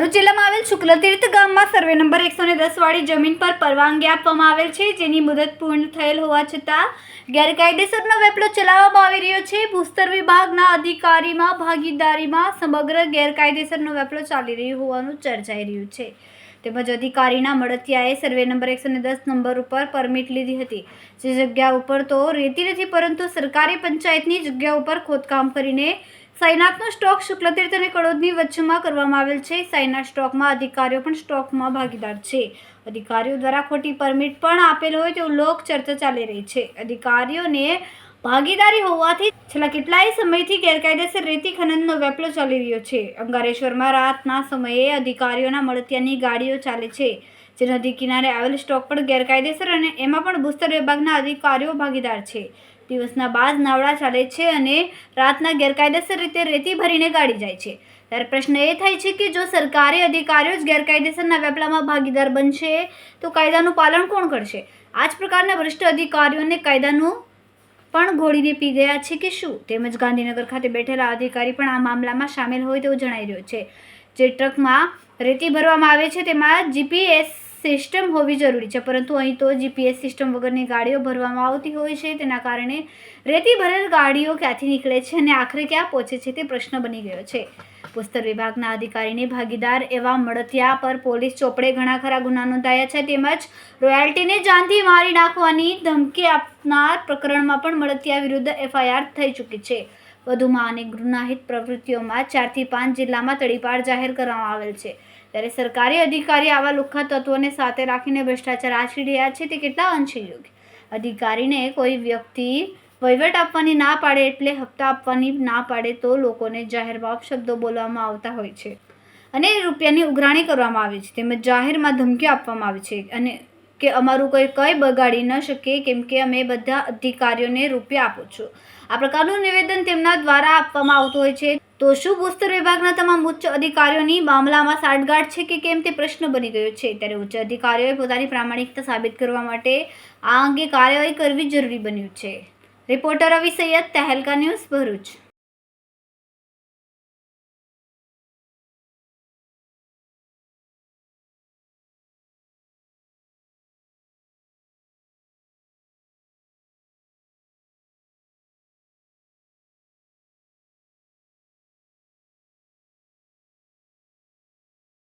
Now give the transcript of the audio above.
ભરૂચ જિલ્લામાં આવેલ શુક્લતીર્થ ગામમાં સર્વે નંબર 110 વાળી જમીન પર પરવાનગી આપવામાં આવેલ છે, જેની મુદત પૂર્ણ થયેલ હોવા છતાં ગેરકાયદેસરનો વેપલો ચલાવવામાં આવી રહ્યો છે। ભૂસ્તર વિભાગના અધિકારીમાં ભાગીદારીમાં સમગ્ર ગેરકાયદેસરનો વેપલો ચાલી રહ્યો હોવાનું ચર્ચાઈ રહ્યું છે। તેમજ અધિકારીના મળતિયાએ સર્વે નંબર 110 નંબર ઉપર પરમિટ લીધી હતી, જે જગ્યા ઉપર તો રહેતી નથી, પરંતુ સરકારી પંચાયતની જગ્યા ઉપર ખોદકામ કરીને સાઈનાથનો સ્ટોક શુક્લતીર્થ અને કડોદની વચ્ચેમાં કરવામાં આવેલ છે। સાઈનાથ સ્ટોકમાં અધિકારીઓ પણ સ્ટોકમાં ભાગીદાર છે। અધિકારીઓ દ્વારા ખોટી પરમિટ પણ આપેલ હોય તેવું લોક ચર્ચા ચાલી રહી છે। અધિકારીઓને ભાગીદારી હોવાથી છેલ્લા કેટલાય સમયથી ગેરકાયદેસર રેતી ખનનનો વેપલો ચાલી રહ્યો છે। અંગારેશ્વરમાં રાતના સમયે અધિકારીઓના મળતિયાની ગાડીઓ ચાલે છે, જે નદી કિનારે આવેલ સ્ટોક પણ ગેરકાયદેસર અને એમાં પણ ભૂસ્તર વિભાગના અધિકારીઓ ભાગીદાર છે। દિવસના બાદ નાવડા ચાલે છે અને રાતના ગેરકાયદેસર રીતે રેતી ભરીને ગાડી જાય છે। ત્યારે પ્રશ્ન એ થાય છે કે જો સરકારી અધિકારીઓ જ ગેરકાયદેસરના વેપલામાં ભાગીદાર બનશે તો કાયદાનું પાલન કોણ કરશે? આ જ પ્રકારના વરિષ્ઠ અધિકારીઓને કાયદાનું પણ ઘોડીને પી ગયા છે કે શું? તેમજ ગાંધીનગર ખાતે બેઠેલા અધિકારી પણ આ મામલામાં સામેલ હોય તેવું જણાઈ રહ્યું છે। જે ટ્રકમાં રેતી ભરવામાં આવે છે તેમાં જીપીએસ સિસ્ટમ હોવી જરૂરી છે, પરંતુ અહીં તો જીપીએસ સિસ્ટમ વગરની ગાડીઓ ભરવામાં આવતી હોય છે। તેના કારણે રેતી ભરેલ ગાડીઓ ક્યાંથી નીકળે છે અને આખરે ક્યાં પહોંચે છે તે પ્રશ્ન બની ગયો છે। ભૂસ્તર વિભાગના અધિકારીને ભાગીદાર એવા મળતિયા પર પોલીસ ચોપડે ઘણા ખરા ગુના નોંધાયા છે, તેમજ રોયલ્ટીને જાનથી મારી નાખવાની ધમકી આપનાર પ્રકરણમાં પણ મળતિયા વિરુદ્ધ એફઆઈઆર થઈ ચૂકી છે। વધુમાં અનેક ગુનાહિત પ્રવૃત્તિઓમાં 4 થી 5 જિલ્લામાં તડીપાર જાહેર કરવામાં આવેલ છે। ત્યારે સરકારી અધિકારી આવા લુખ્ખા તત્વોને સાથે રાખીને ભ્રષ્ટાચાર આચરી રહ્યા છે તે કેટલા અંશે યોગ્ય? અધિકારીને કોઈ વ્યક્તિ વહીવટ આપવાની ના પાડે એટલે હપ્તા આપવાની ના પાડે તો લોકોને જાહેરમાં અપશબ્દો બોલવામાં આવતા હોય છે અને રૂપિયાની ઉઘરાણી કરવામાં આવે છે, તેમજ જાહેરમાં ધમકીઓ આપવામાં આવે છે અને કે અમારું કંઈ બગાડી ન શકે કેમ કે અમે બધા અધિકારીઓને રૂપિયા આપો છો। આ પ્રકારનું નિવેદન તેમના દ્વારા આપવામાં આવતું હોય છે। તો શું ભૂસ્તર વિભાગના તમામ ઉચ્ચ અધિકારીઓની મામલામાં સાંઠગાંઠ છે કે કેમ તે પ્રશ્ન બની ગયો છે। ત્યારે ઉચ્ચ અધિકારીઓએ પોતાની પ્રામાણિકતા સાબિત કરવા માટે આ અંગે કાર્યવાહી કરવી જરૂરી બન્યું છે। રિપોર્ટર રવિ સૈયદ, તહેલકા ન્યૂઝ, ભરૂચ।